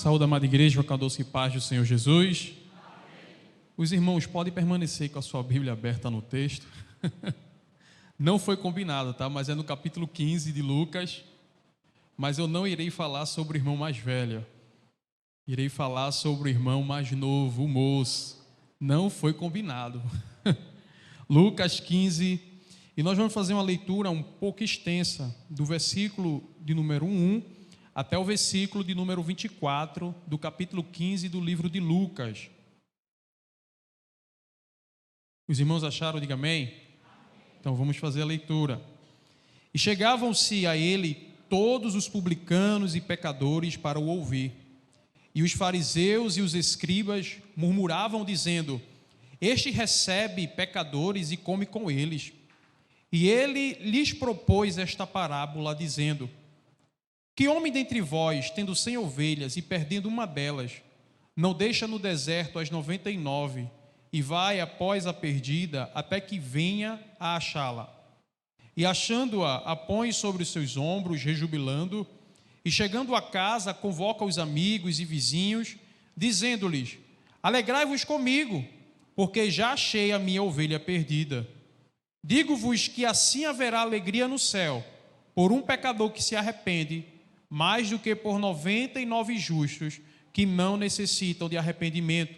saúde, amada igreja, com a doce paz do Senhor Jesus. Os irmãos podem permanecer com a sua Bíblia aberta no texto. Não foi combinado, tá? Mas é no capítulo 15 de Lucas. Mas eu não irei falar sobre o irmão mais velho. Irei falar sobre o irmão mais novo, o moço. Não foi combinado. Lucas 15. E nós vamos fazer uma leitura um pouco extensa, do versículo de número 1 até o versículo de número 24, do capítulo 15 do livro de Lucas. Os irmãos acharam? Diga amém. Então vamos fazer a leitura. E chegavam-se a ele todos os publicanos e pecadores para o ouvir. E os fariseus e os escribas murmuravam, dizendo: Este recebe pecadores e come com eles. E ele lhes propôs esta parábola, dizendo: Que homem dentre vós, tendo 100 ovelhas e perdendo uma delas, não deixa no deserto as 99 e vai após a perdida até que venha a achá-la? E achando-a, a põe sobre os seus ombros, rejubilando, e chegando a casa, convoca os amigos e vizinhos, dizendo-lhes: Alegrai-vos comigo, porque já achei a minha ovelha perdida. Digo-vos que assim haverá alegria no céu por um pecador que se arrepende, mais do que por 99 justos que não necessitam de arrependimento.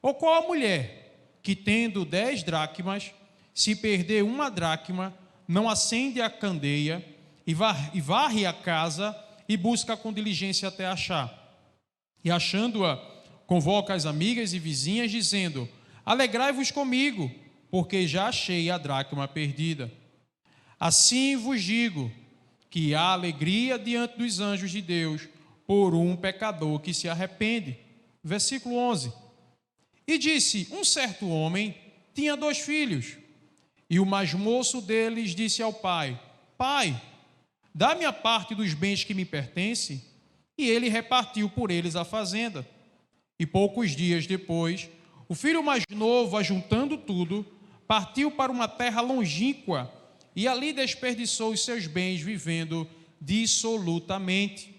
Ou qual a mulher que, tendo 10 dracmas, se perder uma dracma, não acende a candeia e varre a casa e busca com diligência até achar? E achando-a, convoca as amigas e vizinhas, dizendo: Alegrai-vos comigo, porque já achei a dracma perdida. Assim vos digo que há alegria diante dos anjos de Deus por um pecador que se arrepende. Versículo 11. E disse: Um certo homem tinha 2 filhos, e o mais moço deles disse ao pai: Pai, dá-me a parte dos bens que me pertencem. E ele repartiu por eles a fazenda. E poucos dias depois, o filho mais novo, ajuntando tudo, partiu para uma terra longínqua e ali desperdiçou os seus bens, vivendo dissolutamente.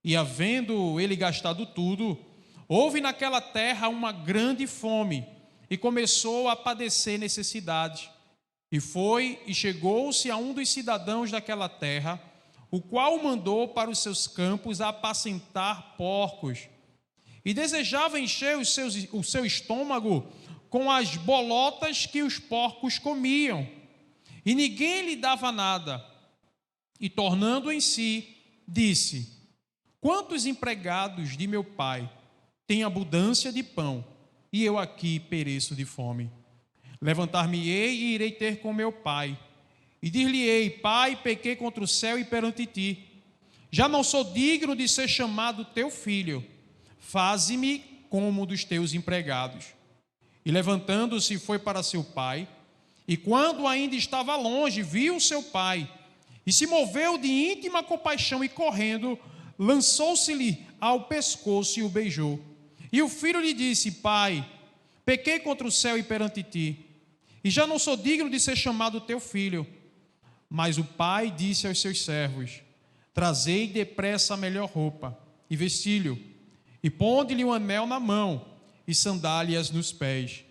E havendo ele gastado tudo, houve naquela terra uma grande fome e começou a padecer necessidades. E foi e chegou-se a um dos cidadãos daquela terra, o qual o mandou para os seus campos a apacentar porcos. E desejava encher o seu estômago com as bolotas que os porcos comiam. E ninguém lhe dava nada. E tornando em si, disse: Quantos empregados de meu pai têm abundância de pão, e eu aqui pereço de fome? Levantar-me-ei e irei ter com meu pai. E dir-lhe-ei: Pai, pequei contra o céu e perante ti. Já não sou digno de ser chamado teu filho. Faze-me como um dos teus empregados. E levantando-se, foi para seu pai. E quando ainda estava longe, viu seu pai. E se moveu de íntima compaixão e correndo, lançou-se-lhe ao pescoço e o beijou. E o filho lhe disse: Pai, pequei contra o céu e perante ti, e já não sou digno de ser chamado teu filho. Mas o pai disse aos seus servos: Trazei depressa a melhor roupa, e vesti-lhe, e ponde-lhe um anel na mão, e sandálias nos pés.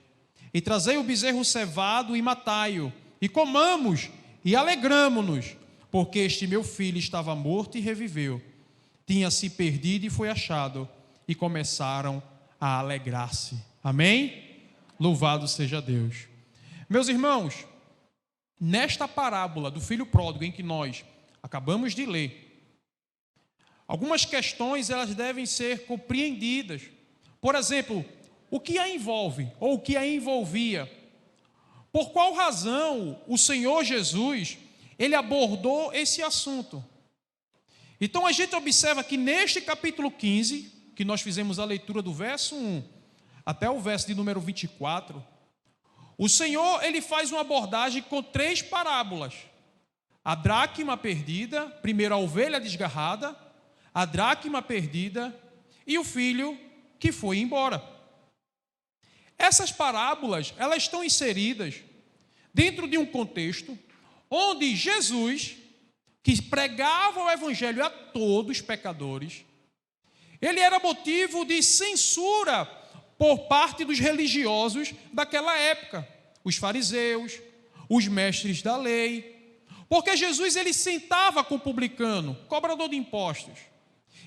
E trazei o bezerro cevado, e matai-o, e comamos, e alegramo-nos, porque este meu filho estava morto e reviveu, tinha se perdido e foi achado, e começaram a alegrar-se. Amém? Louvado seja Deus. Meus irmãos, nesta parábola do filho pródigo em que nós acabamos de ler, algumas questões elas devem ser compreendidas. Por exemplo, o que a envolve ou o que a envolvia? Por qual razão o Senhor Jesus, ele abordou esse assunto? Então a gente observa que neste capítulo 15, que nós fizemos a leitura do verso 1 até o verso de número 24, o Senhor, ele faz uma abordagem com 3 parábolas. A dracma perdida, primeiro a ovelha desgarrada, a dracma perdida e o filho que foi embora. Essas parábolas, elas estão inseridas dentro de um contexto onde Jesus, que pregava o evangelho a todos os pecadores, ele era motivo de censura por parte dos religiosos daquela época, os fariseus, os mestres da lei, porque Jesus ele sentava com o publicano, cobrador de impostos,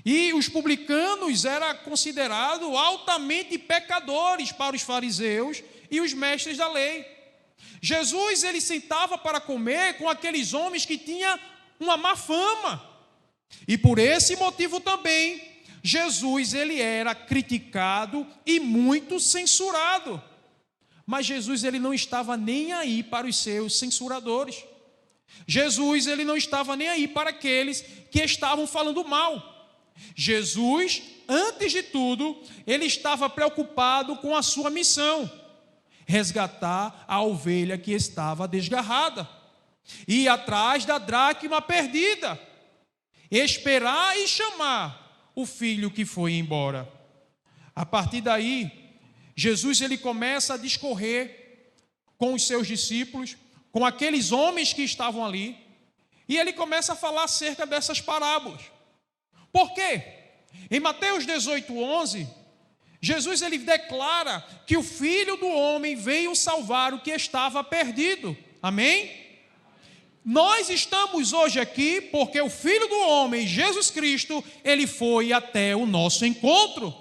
e os publicanos eram considerados altamente pecadores para os fariseus e os mestres da lei. Jesus ele sentava para comer com aqueles homens que tinham uma má fama, e por esse motivo também Jesus ele era criticado e muito censurado. Mas Jesus ele não estava nem aí para os seus censuradores. Jesus ele não estava nem aí para aqueles que estavam falando mal. Jesus, antes de tudo, ele estava preocupado com a sua missão: resgatar a ovelha que estava desgarrada, ir atrás da dracma perdida, esperar e chamar o filho que foi embora. A partir daí, Jesus ele começa a discorrer com os seus discípulos, com aqueles homens que estavam ali, e ele começa a falar acerca dessas parábolas. Por quê? Em Mateus 18:11, Jesus ele declara que o Filho do Homem veio salvar o que estava perdido. Amém? Nós estamos hoje aqui porque o Filho do Homem, Jesus Cristo, ele foi até o nosso encontro.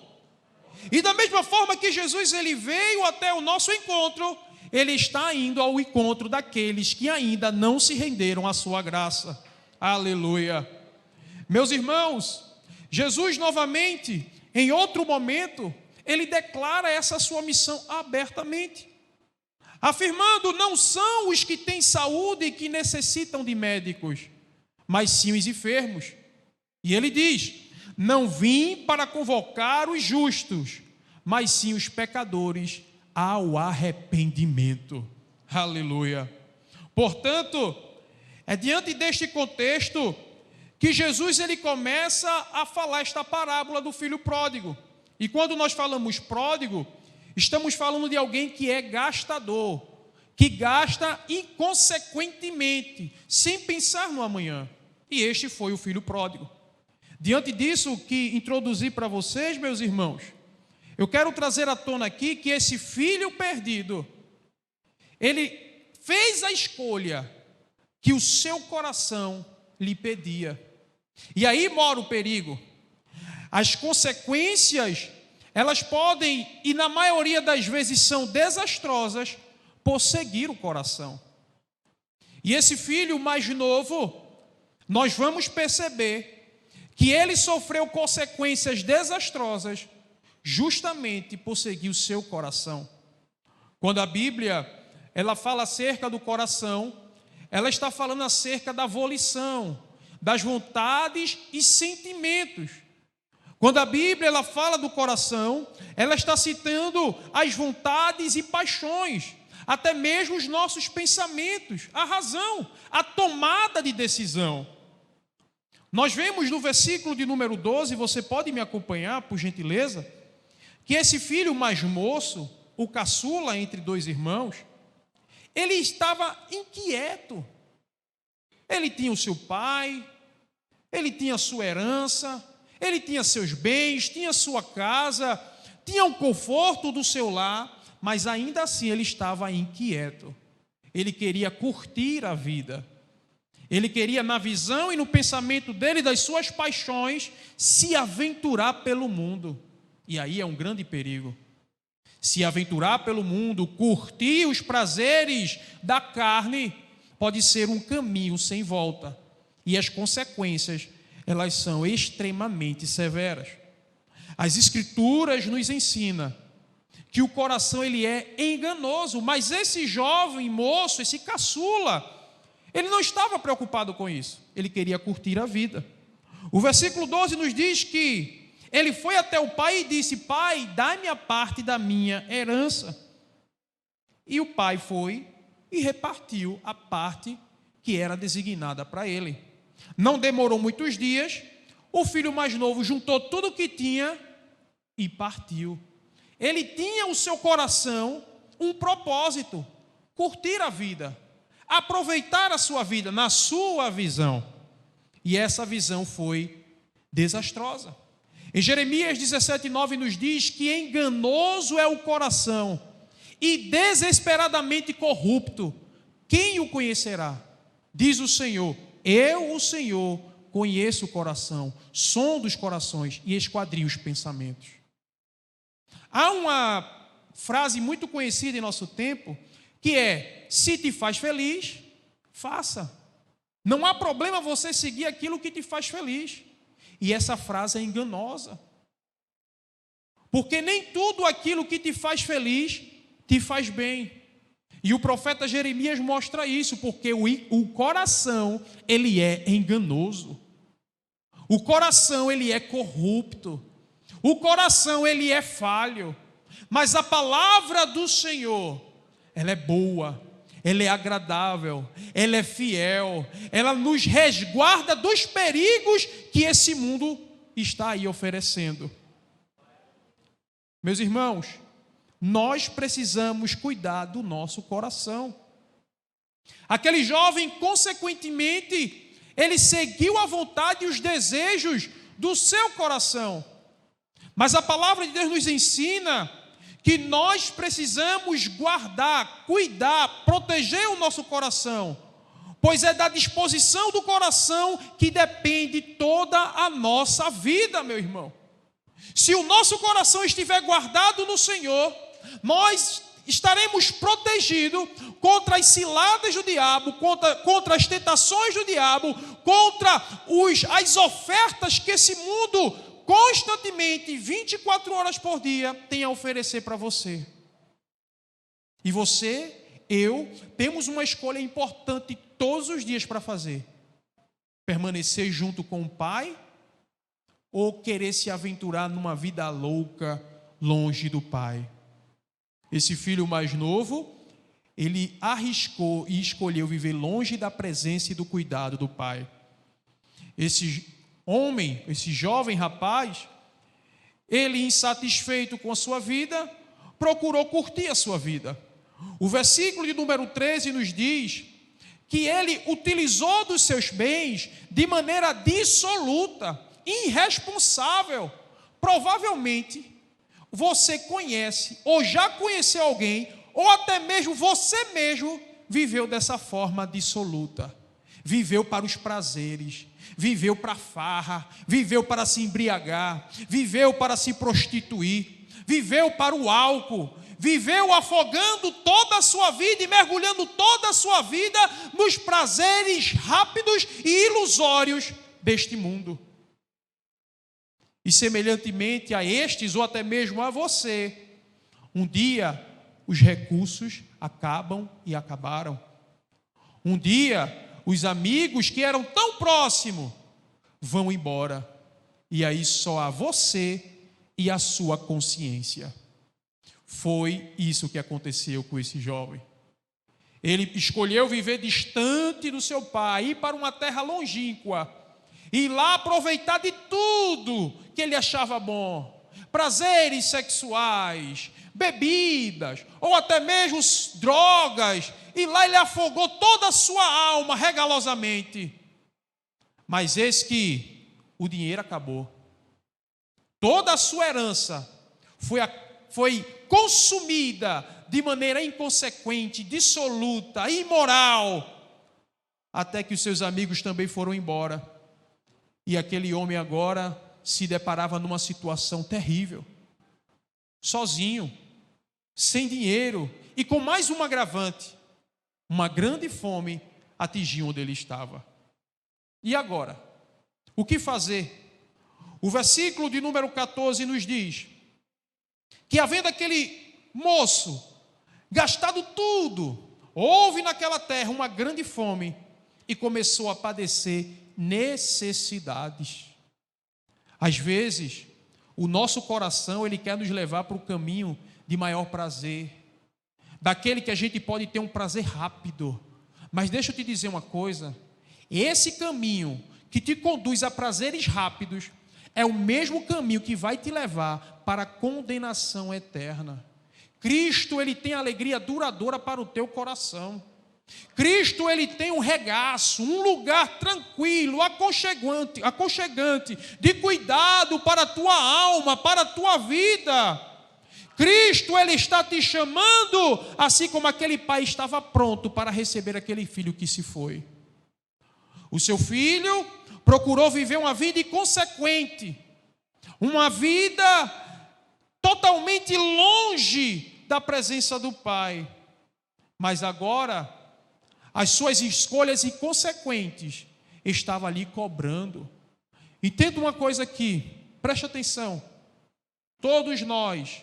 E da mesma forma que Jesus ele veio até o nosso encontro, ele está indo ao encontro daqueles que ainda não se renderam à sua graça. Aleluia. Meus irmãos, Jesus novamente, em outro momento, ele declara essa sua missão abertamente, afirmando: não são os que têm saúde e que necessitam de médicos, mas sim os enfermos. E ele diz: não vim para convocar os justos, mas sim os pecadores ao arrependimento. Aleluia. Portanto, é diante deste contexto que Jesus ele começa a falar esta parábola do filho pródigo. E quando nós falamos pródigo, estamos falando de alguém que é gastador, que gasta inconsequentemente, sem pensar no amanhã. E este foi o filho pródigo. Diante disso que introduzi para vocês, meus irmãos, eu quero trazer à tona aqui que esse filho perdido, ele fez a escolha que o seu coração lhe pedia. E aí mora o perigo. As consequências, elas podem, e na maioria das vezes são desastrosas, por seguir o coração. E esse filho mais novo, nós vamos perceber que ele sofreu consequências desastrosas justamente por seguir o seu coração. Quando a Bíblia ela fala acerca do coração, ela está falando acerca da volição, das vontades e sentimentos. Quando a Bíblia ela fala do coração, ela está citando as vontades e paixões, até mesmo os nossos pensamentos, a razão, a tomada de decisão. Nós vemos no versículo de número 12, você pode me acompanhar, por gentileza, que esse filho mais moço, o caçula entre dois irmãos, ele estava inquieto. Ele tinha o seu pai, ele tinha a sua herança, ele tinha seus bens, tinha sua casa, tinha o conforto do seu lar, mas ainda assim ele estava inquieto. Ele queria curtir a vida. Ele queria, na visão e no pensamento dele, das suas paixões, se aventurar pelo mundo. E aí é um grande perigo. Se aventurar pelo mundo, curtir os prazeres da carne, pode ser um caminho sem volta. E as consequências, elas são extremamente severas. As Escrituras nos ensinam que o coração ele é enganoso, mas esse jovem moço, esse caçula, ele não estava preocupado com isso. Ele queria curtir a vida. O versículo 12 nos diz que ele foi até o pai e disse: pai, dá-me a parte da minha herança. E o pai foi e repartiu a parte que era designada para ele. Não demorou muitos dias, o filho mais novo juntou tudo o que tinha e partiu. Ele tinha o seu coração um propósito: curtir a vida, aproveitar a sua vida na sua visão. E essa visão foi desastrosa. Em Jeremias 17:9 nos diz que enganoso é o coração e desesperadamente corrupto. Quem o conhecerá? Diz o Senhor, eu, o Senhor, conheço o coração, sondo os corações e esquadrio os pensamentos. Há uma frase muito conhecida em nosso tempo, que é, se te faz feliz, faça. Não há problema você seguir aquilo que te faz feliz. E essa frase é enganosa. Porque nem tudo aquilo que te faz feliz, te faz bem. E o profeta Jeremias mostra isso, porque o coração, ele é enganoso. O coração, ele é corrupto. O coração, ele é falho. Mas a palavra do Senhor, ela é boa, ela é agradável, ela é fiel, ela nos resguarda dos perigos que esse mundo está aí oferecendo. Meus irmãos, nós precisamos cuidar do nosso coração. Aquele jovem, consequentemente, ele seguiu a vontade e os desejos do seu coração. Mas a palavra de Deus nos ensina que nós precisamos guardar, cuidar, proteger o nosso coração, pois é da disposição do coração que depende toda a nossa vida, meu irmão. Se o nosso coração estiver guardado no Senhor, nós estaremos protegidos contra as ciladas do diabo, contra as tentações do diabo, contra as ofertas que esse mundo constantemente, 24 horas por dia, tem a oferecer para você. E você, eu, temos uma escolha importante todos os dias para fazer. Permanecer junto com o Pai ou querer se aventurar numa vida louca, longe do Pai. Esse filho mais novo, ele arriscou e escolheu viver longe da presença e do cuidado do Pai. Esse jovem rapaz, ele, insatisfeito com a sua vida, procurou curtir a sua vida. O versículo de número 13 nos diz que ele utilizou dos seus bens de maneira dissoluta, irresponsável. Provavelmente você conhece ou já conheceu alguém, ou até mesmo você mesmo viveu dessa forma dissoluta. Viveu para os prazeres, viveu para a farra, viveu para se embriagar, viveu para se prostituir, viveu para o álcool, viveu afogando toda a sua vida e mergulhando toda a sua vida nos prazeres rápidos e ilusórios deste mundo. E semelhantemente a estes, ou até mesmo a você, um dia os recursos acabam e acabaram. Um dia os amigos que eram tão próximos vão embora. E aí só há você e a sua consciência. Foi isso que aconteceu com esse jovem. Ele escolheu viver distante do seu pai, ir para uma terra longínqua, e lá aproveitar de tudo que ele achava bom. Prazeres sexuais, bebidas, ou até mesmo drogas. E lá ele afogou toda a sua alma regalosamente. Mas eis que o dinheiro acabou. Toda a sua herança foi consumida de maneira inconsequente, dissoluta, imoral, até que os seus amigos também foram embora. E aquele homem agora se deparava numa situação terrível, sozinho, sem dinheiro e com mais um agravante. Uma grande fome atingiu onde ele estava. E agora? O que fazer? O versículo de número 14 nos diz que, havendo aquele moço gastado tudo, houve naquela terra uma grande fome e começou a padecer necessidades. Às vezes, o nosso coração, ele quer nos levar para o caminho de maior prazer, daquele que a gente pode ter um prazer rápido. Mas deixa eu te dizer uma coisa, esse caminho que te conduz a prazeres rápidos é o mesmo caminho que vai te levar para a condenação eterna. Cristo, ele tem alegria duradoura para o teu coração. Cristo, ele tem um regaço, um lugar tranquilo, aconchegante, de cuidado para a tua alma, para a tua vida. Cristo, ele está te chamando, assim como aquele pai estava pronto para receber aquele filho que se foi. O seu filho procurou viver uma vida inconsequente, uma vida totalmente longe da presença do pai. Mas agora, as suas escolhas inconsequentes estavam ali cobrando. Entenda uma coisa aqui, preste atenção. Todos nós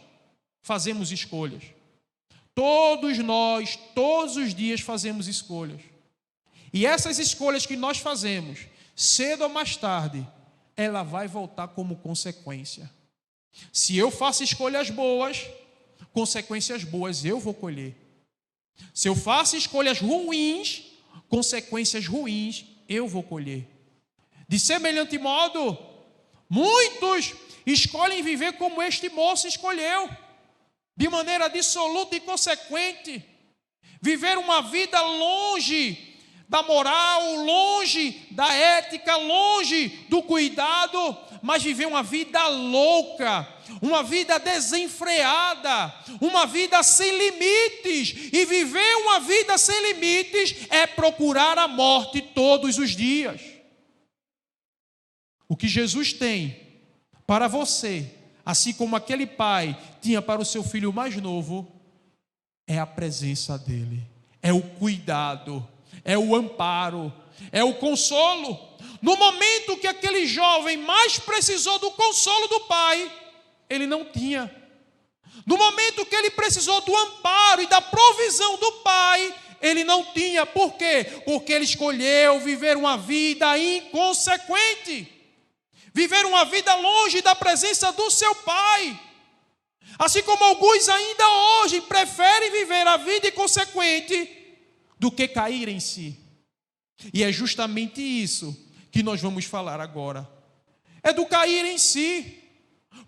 fazemos escolhas. Todos nós, todos os dias fazemos escolhas. E essas escolhas que nós fazemos, cedo ou mais tarde, ela vai voltar como consequência. Se eu faço escolhas boas, consequências boas eu vou colher. Se eu faço escolhas ruins, consequências ruins eu vou colher. De semelhante modo, muitos escolhem viver como este moço escolheu, de maneira absoluta e inconsequente, viver uma vida longe da moral, longe da ética, longe do cuidado, mas viver uma vida louca, uma vida desenfreada, uma vida sem limites. E viver uma vida sem limites é procurar a morte todos os dias. O que Jesus tem para você, assim como aquele pai tinha para o seu filho mais novo, é a presença dele, é o cuidado, é o amparo, é o consolo. No momento que aquele jovem mais precisou do consolo do pai, ele não tinha. No momento que ele precisou do amparo e da provisão do pai, ele não tinha. Por quê? Porque ele escolheu viver uma vida inconsequente, viver uma vida longe da presença do seu pai. Assim como alguns ainda hoje preferem viver a vida inconsequente do que cair em si. E é justamente isso que nós vamos falar agora. É do cair em si.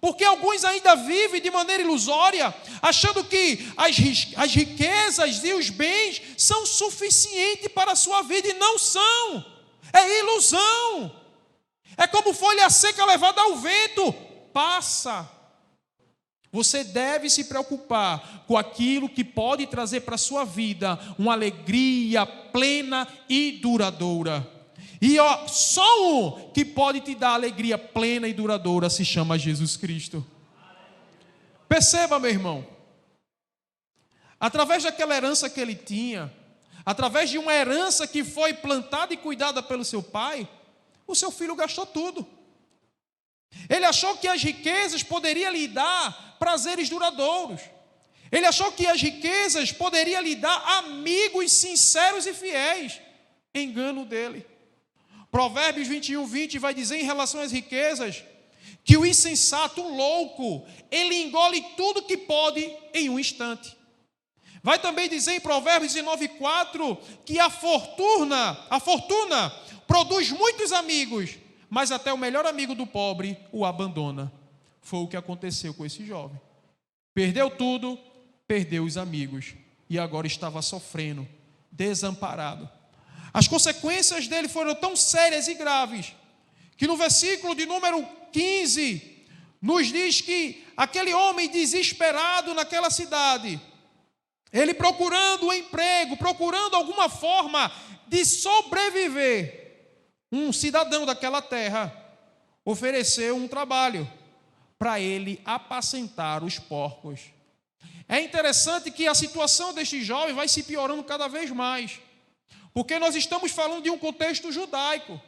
Porque alguns ainda vivem de maneira ilusória, achando que as riquezas e os bens são suficientes para a sua vida, e não são. É ilusão. É como folha seca levada ao vento. Passa. Você deve se preocupar com aquilo que pode trazer para a sua vida uma alegria plena e duradoura. E só um que pode te dar alegria plena e duradoura se chama Jesus Cristo. Perceba, meu irmão, através daquela herança que ele tinha, através de uma herança que foi plantada e cuidada pelo seu pai, o seu filho gastou tudo. Ele achou que as riquezas poderiam lhe dar prazeres duradouros. Ele achou que as riquezas poderiam lhe dar amigos sinceros e fiéis. Engano dele. Provérbios 21:20 vai dizer em relação às riquezas que o insensato, o louco, ele engole tudo que pode em um instante. Vai também dizer em Provérbios 19:4 que a fortuna produz muitos amigos, mas até o melhor amigo do pobre o abandona. Foi o que aconteceu com esse jovem. Perdeu tudo, perdeu os amigos e agora estava sofrendo, desamparado. As consequências dele foram tão sérias e graves que no versículo de número 15 nos diz que aquele homem desesperado naquela cidade, ele procurando um emprego, procurando alguma forma de sobreviver, um cidadão daquela terra ofereceu um trabalho para ele apacentar os porcos. É interessante que a situação deste jovem vai se piorando cada vez mais, porque nós estamos falando de um contexto judaico,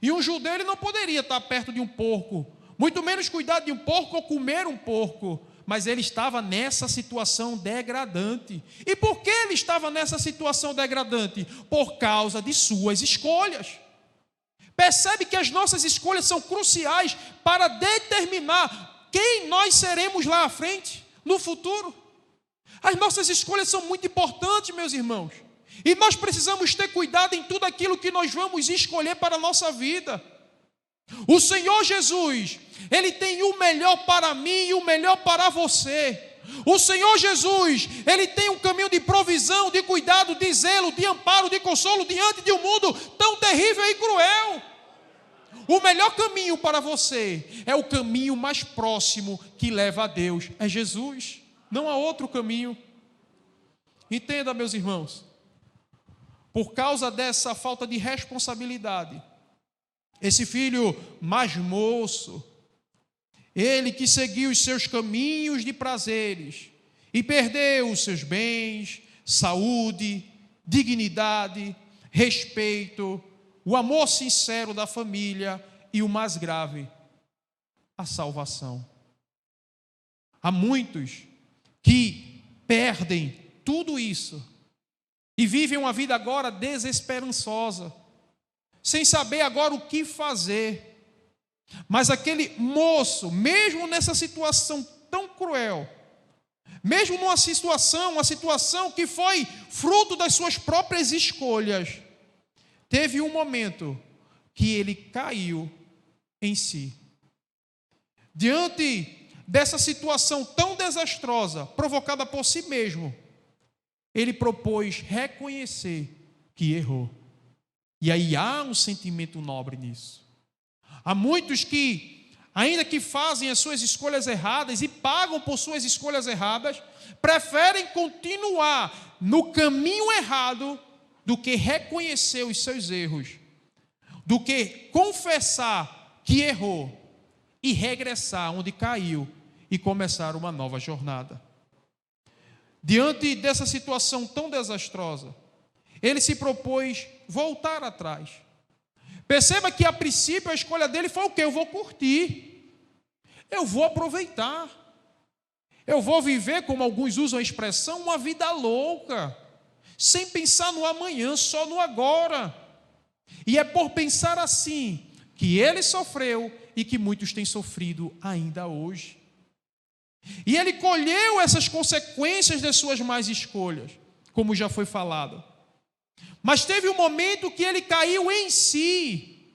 e um judeu ele não poderia estar perto de um porco, muito menos cuidar de um porco ou comer um porco, mas ele estava nessa situação degradante. E por que ele estava nessa situação degradante? Por causa de suas escolhas. Percebe que as nossas escolhas são cruciais para determinar quem nós seremos lá à frente, no futuro. As nossas escolhas são muito importantes, meus irmãos. E nós precisamos ter cuidado em tudo aquilo que nós vamos escolher para a nossa vida. O Senhor Jesus, Ele tem o melhor para mim e o melhor para você. O Senhor Jesus, Ele tem um caminho de provisão, de cuidado, de zelo, de amparo, de consolo diante de um mundo tão terrível e cruel. O melhor caminho para você é o caminho mais próximo que leva a Deus, é Jesus. Não há outro caminho. Entenda, meus irmãos, por causa dessa falta de responsabilidade, esse filho mais moço, ele que seguiu os seus caminhos de prazeres e perdeu os seus bens, saúde, dignidade, respeito, o amor sincero da família e o mais grave, a salvação. Há muitos que perdem tudo isso e vivem uma vida agora desesperançosa, sem saber agora o que fazer. Mas aquele moço, mesmo nessa situação tão cruel, mesmo numa situação, uma situação que foi fruto das suas próprias escolhas, teve um momento que ele caiu em si. Diante dessa situação tão desastrosa, provocada por si mesmo, ele propôs reconhecer que errou. E aí há um sentimento nobre nisso. Há muitos que, ainda que fazem as suas escolhas erradas e pagam por suas escolhas erradas, preferem continuar no caminho errado do que reconhecer os seus erros, do que confessar que errou e regressar onde caiu e começar uma nova jornada. Diante dessa situação tão desastrosa, ele se propôs voltar atrás. Perceba que a princípio a escolha dele foi o quê? Eu vou curtir, eu vou aproveitar, eu vou viver, como alguns usam a expressão, uma vida louca, sem pensar no amanhã, só no agora. E é por pensar assim que ele sofreu e que muitos têm sofrido ainda hoje. E ele colheu essas consequências das suas más escolhas, como já foi falado. Mas teve um momento que ele caiu em si.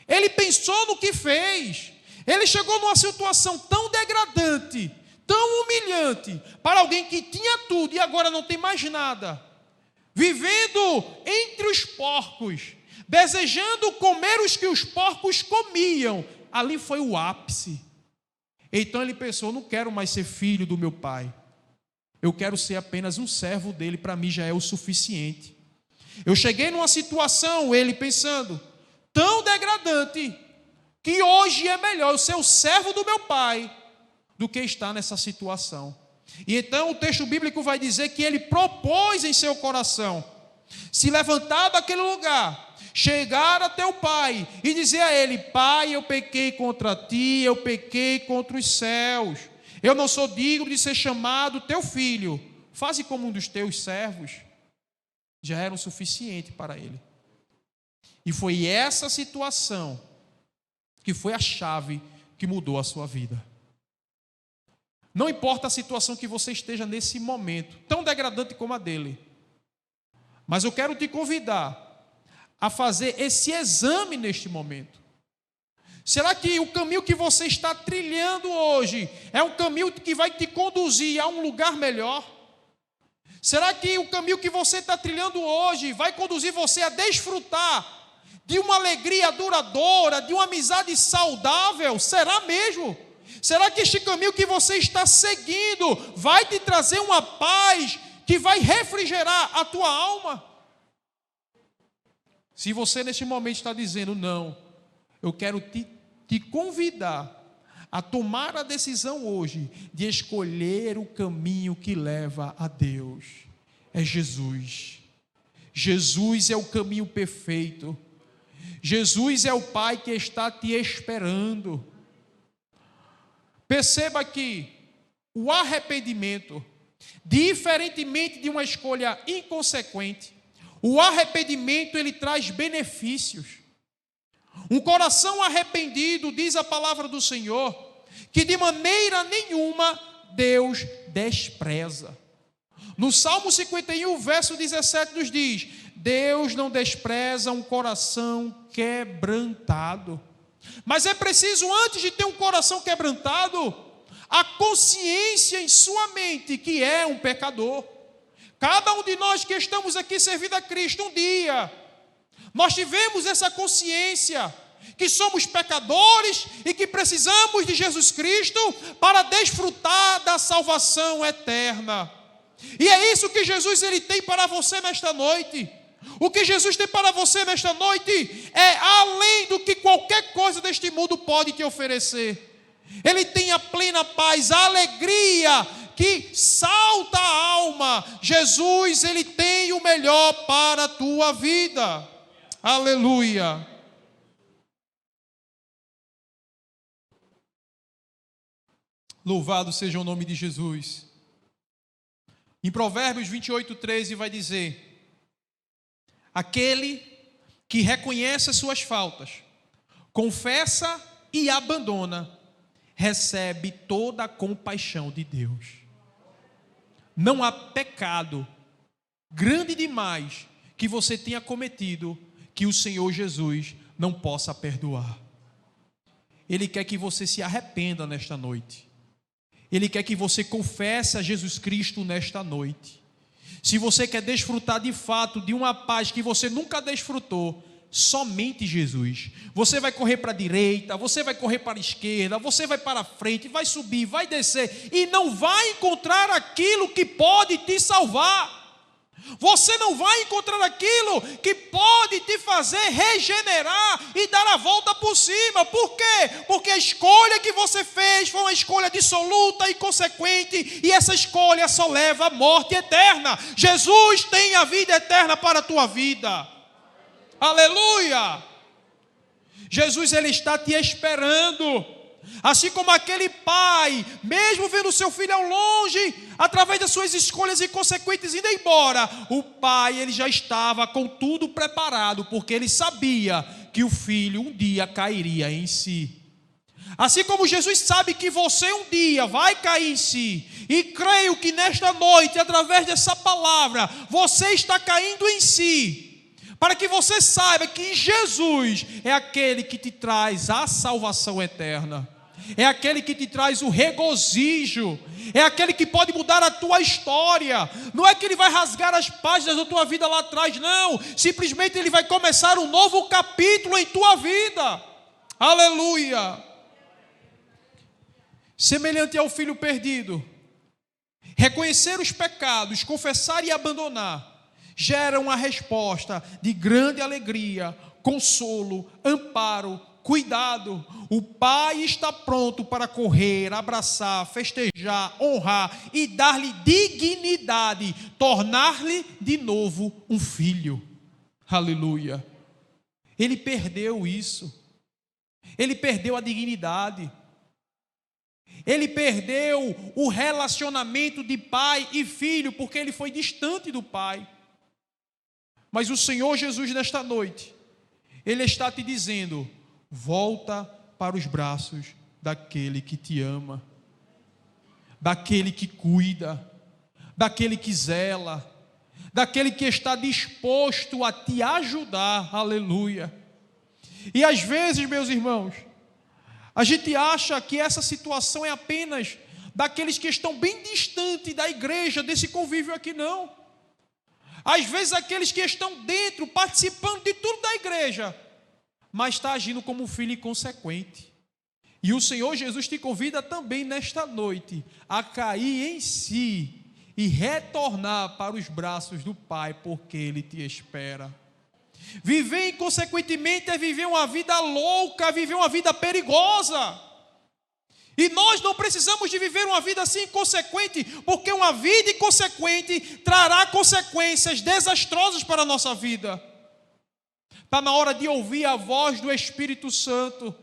Ele pensou no que fez. Ele chegou numa situação tão degradante, tão humilhante, para alguém que tinha tudo e agora não tem mais nada. Vivendo entre os porcos, desejando comer os que os porcos comiam. Ali foi o ápice. Então ele pensou, não quero mais ser filho do meu pai. Eu quero ser apenas um servo dele, para mim já é o suficiente. Eu cheguei numa situação, ele pensando, tão degradante, que hoje é melhor eu ser o servo do meu pai do que estar nessa situação. E então o texto bíblico vai dizer que ele propôs em seu coração se levantar daquele lugar, chegar até o pai e dizer a ele: Pai, eu pequei contra ti, eu pequei contra os céus, eu não sou digno de ser chamado teu filho, faze como um dos teus servos. Já era o suficiente para ele. E foi essa situação que foi a chave que mudou a sua vida. Não importa a situação que você esteja nesse momento, tão degradante como a dele, mas eu quero te convidar a fazer esse exame neste momento. Será que o caminho que você está trilhando hoje é um caminho que vai te conduzir a um lugar melhor? Será que o caminho que você está trilhando hoje vai conduzir você a desfrutar de uma alegria duradoura, de uma amizade saudável? Será mesmo? Será que este caminho que você está seguindo vai te trazer uma paz que vai refrigerar a tua alma? Se você neste momento está dizendo não, eu quero te convidar a tomar a decisão hoje de escolher o caminho que leva a Deus. É Jesus. Jesus é o caminho perfeito. Jesus é o Pai que está te esperando. Perceba que o arrependimento, diferentemente de uma escolha inconsequente, o arrependimento ele traz benefícios. Um coração arrependido, diz a palavra do Senhor, que de maneira nenhuma Deus despreza. No Salmo 51, verso 17 nos diz: Deus não despreza um coração quebrantado. Mas é preciso, antes de ter um coração quebrantado, a consciência em sua mente que é um pecador. Cada um de nós que estamos aqui servindo a Cristo, um dia, nós tivemos essa consciência que somos pecadores e que precisamos de Jesus Cristo para desfrutar da salvação eterna. E é isso que Jesus ele tem para você nesta noite. O que Jesus tem para você nesta noite é além do que qualquer coisa deste mundo pode te oferecer. Ele tem a plena paz, a alegria que salta a alma. Jesus, ele tem o melhor para a tua vida. Aleluia. Louvado seja o nome de Jesus. Em Provérbios 28:13 vai dizer: aquele que reconhece as suas faltas, confessa e abandona, recebe toda a compaixão de Deus. Não há pecado grande demais que você tenha cometido que o Senhor Jesus não possa perdoar. Ele quer que você se arrependa nesta noite. Ele quer que você confesse a Jesus Cristo nesta noite. Se você quer desfrutar de fato de uma paz que você nunca desfrutou, somente Jesus. Você vai correr para a direita, você vai correr para a esquerda, você vai para a frente, vai subir, vai descer e não vai encontrar aquilo que pode te salvar. Você não vai encontrar aquilo que pode te fazer regenerar e dar a volta por cima. Por quê? Porque a escolha que você fez foi uma escolha dissoluta e consequente, e essa escolha só leva à morte eterna. Jesus tem a vida eterna para a tua vida. Aleluia! Jesus, ele está te esperando. Assim como aquele pai, mesmo vendo seu filho ao longe, através das suas escolhas inconsequentes indo embora, o pai, ele já estava com tudo preparado, porque ele sabia que o filho um dia cairia em si. Assim como Jesus sabe que você um dia vai cair em si, e creio que nesta noite, através dessa palavra, você está caindo em si, para que você saiba que Jesus é aquele que te traz a salvação eterna. É aquele que te traz o regozijo, é aquele que pode mudar a tua história. Não é que ele vai rasgar as páginas da tua vida lá atrás, não. Simplesmente ele vai começar um novo capítulo em tua vida. Aleluia. Semelhante ao filho perdido, reconhecer os pecados, confessar e abandonar, gera uma resposta de grande alegria, consolo, amparo, cuidado. O pai está pronto para correr, abraçar, festejar, honrar e dar-lhe dignidade, tornar-lhe de novo um filho. Aleluia. Ele perdeu isso. Ele perdeu a dignidade. Ele perdeu o relacionamento de pai e filho, porque ele foi distante do pai. Mas o Senhor Jesus, nesta noite, ele está te dizendo: volta para os braços daquele que te ama, daquele que cuida, daquele que zela, daquele que está disposto a te ajudar. Aleluia. E às vezes, meus irmãos, a gente acha que essa situação é apenas daqueles que estão bem distantes da igreja, desse convívio aqui, não. Às vezes aqueles que estão dentro, participando de tudo da igreja, mas está agindo como um filho inconsequente. E o Senhor Jesus te convida também nesta noite a cair em si e retornar para os braços do Pai, porque Ele te espera. Viver inconsequentemente é viver uma vida louca, viver uma vida perigosa. E nós não precisamos de viver uma vida assim inconsequente, porque uma vida inconsequente trará consequências desastrosas para a nossa vida. Está na hora de ouvir a voz do Espírito Santo.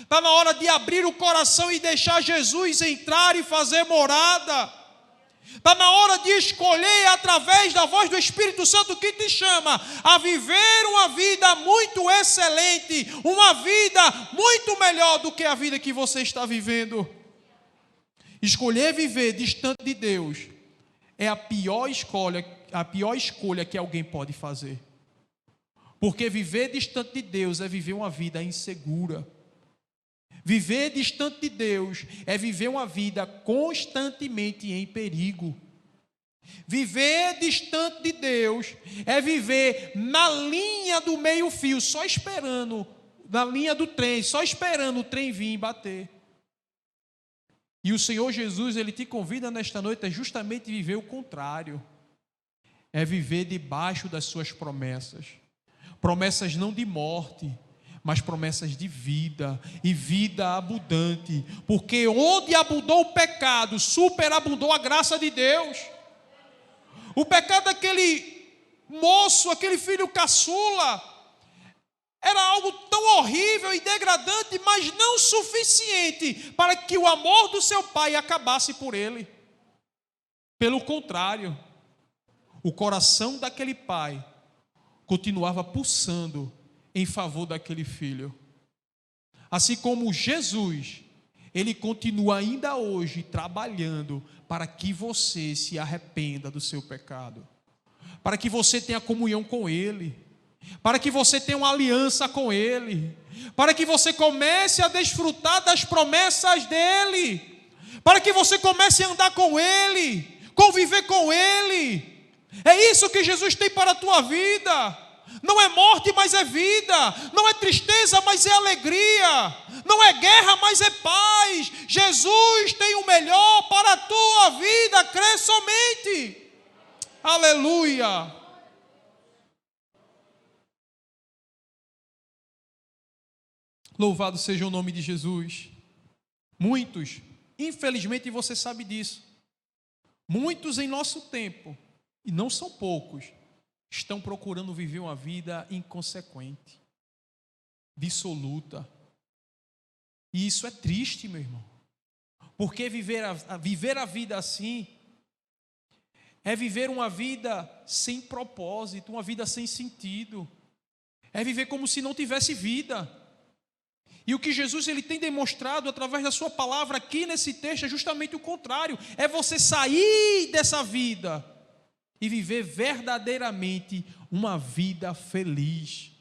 Está na hora de abrir o coração e deixar Jesus entrar e fazer morada. Está na hora de escolher através da voz do Espírito Santo que te chama a viver uma vida muito excelente, uma vida muito melhor do que a vida que você está vivendo. Escolher viver distante de Deus é a pior escolha que alguém pode fazer. Porque viver distante de Deus é viver uma vida insegura. Viver distante de Deus é viver uma vida constantemente em perigo. Viver distante de Deus é viver na linha do meio-fio, só esperando, na linha do trem, só esperando o trem vir e bater. E o Senhor Jesus, Ele te convida nesta noite a justamente viver o contrário. É viver debaixo das suas promessas. Promessas não de morte, mas promessas de vida, e vida abundante. Porque onde abundou o pecado, superabundou a graça de Deus. O pecado daquele moço, aquele filho caçula, era algo tão horrível e degradante, mas não suficiente para que o amor do seu pai acabasse por ele. Pelo contrário, o coração daquele pai continuava pulsando em favor daquele filho. Assim como Jesus, Ele continua ainda hoje trabalhando para que você se arrependa do seu pecado, para que você tenha comunhão com Ele, para que você tenha uma aliança com Ele, para que você comece a desfrutar das promessas dEle, para que você comece a andar com Ele, conviver com Ele. É isso que Jesus tem para a tua vida. Não é morte, mas é vida. Não é tristeza, mas é alegria. Não é guerra, mas é paz. Jesus tem o melhor para a tua vida. Crê somente. Aleluia. Louvado seja o nome de Jesus. Muitos, infelizmente você sabe disso, muitos em nosso tempo, e não são poucos, estão procurando viver uma vida inconsequente, dissoluta. E isso é triste, meu irmão. Porque viver a vida assim é viver uma vida sem propósito, uma vida sem sentido. É viver como se não tivesse vida. E o que Jesus ele tem demonstrado através da sua palavra aqui nesse texto é justamente o contrário. É você sair dessa vida e viver verdadeiramente uma vida feliz.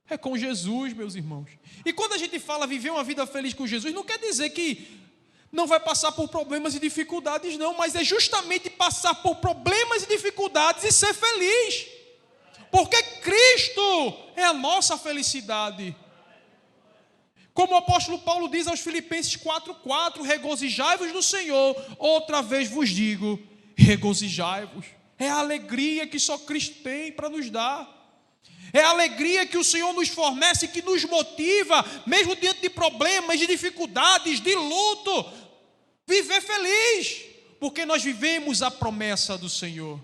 É com Jesus, meus irmãos. E quando a gente fala viver uma vida feliz com Jesus, não quer dizer que não vai passar por problemas e dificuldades, não. Mas é justamente passar por problemas e dificuldades e ser feliz. Porque Cristo é a nossa felicidade. Como o apóstolo Paulo diz aos Filipenses 4:4, regozijai-vos no Senhor. Outra vez vos digo, regozijai-vos. É a alegria que só Cristo tem para nos dar. É a alegria que o Senhor nos fornece, que nos motiva, mesmo diante de problemas, de dificuldades, de luto, viver feliz, porque nós vivemos a promessa do Senhor.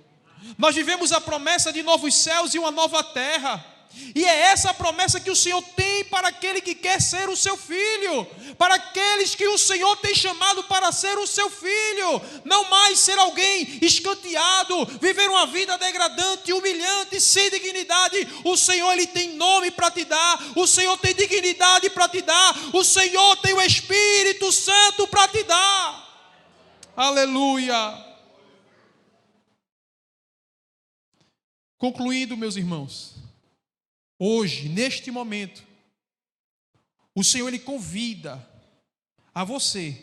Nós vivemos a promessa de novos céus e uma nova terra. E é essa a promessa que o Senhor tem para aquele que quer ser o seu filho, para aqueles que o Senhor tem chamado para ser o seu filho, não mais ser alguém escanteado, viver uma vida degradante, humilhante, sem dignidade. O Senhor ele tem nome para te dar, o Senhor tem dignidade para te dar, o Senhor tem o Espírito Santo para te dar. Aleluia. Concluindo, meus irmãos, hoje, neste momento, o Senhor ele convida a você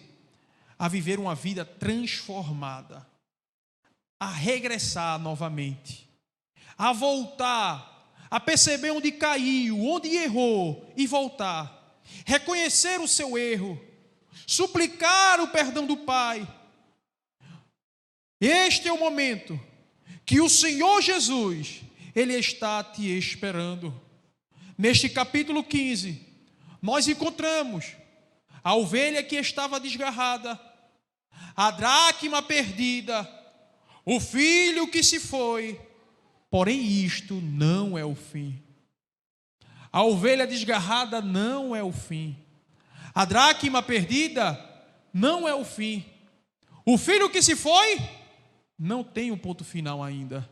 a viver uma vida transformada, a regressar novamente, a voltar, a perceber onde caiu, onde errou e voltar, reconhecer o seu erro, suplicar o perdão do Pai. Este é o momento que o Senhor Jesus Ele está te esperando. Neste capítulo 15, nós encontramos a ovelha que estava desgarrada, a dracma perdida, o filho que se foi. Porém, isto não é o fim. A ovelha desgarrada não é o fim. A dracma perdida não é o fim. O filho que se foi não tem um ponto final ainda.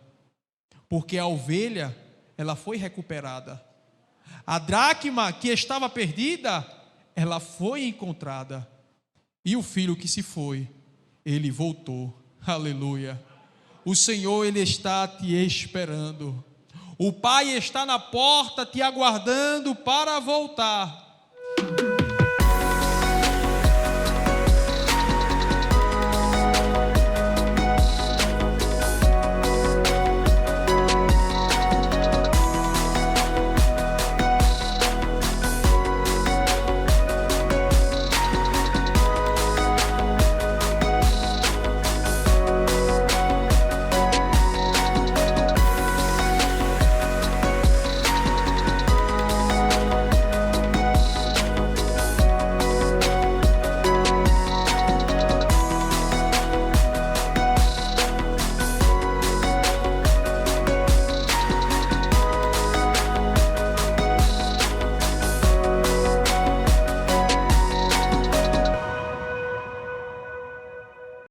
Porque a ovelha, ela foi recuperada. A dracma que estava perdida, ela foi encontrada. E o filho que se foi, ele voltou. Aleluia. O Senhor, ele está te esperando. O Pai está na porta te aguardando para voltar.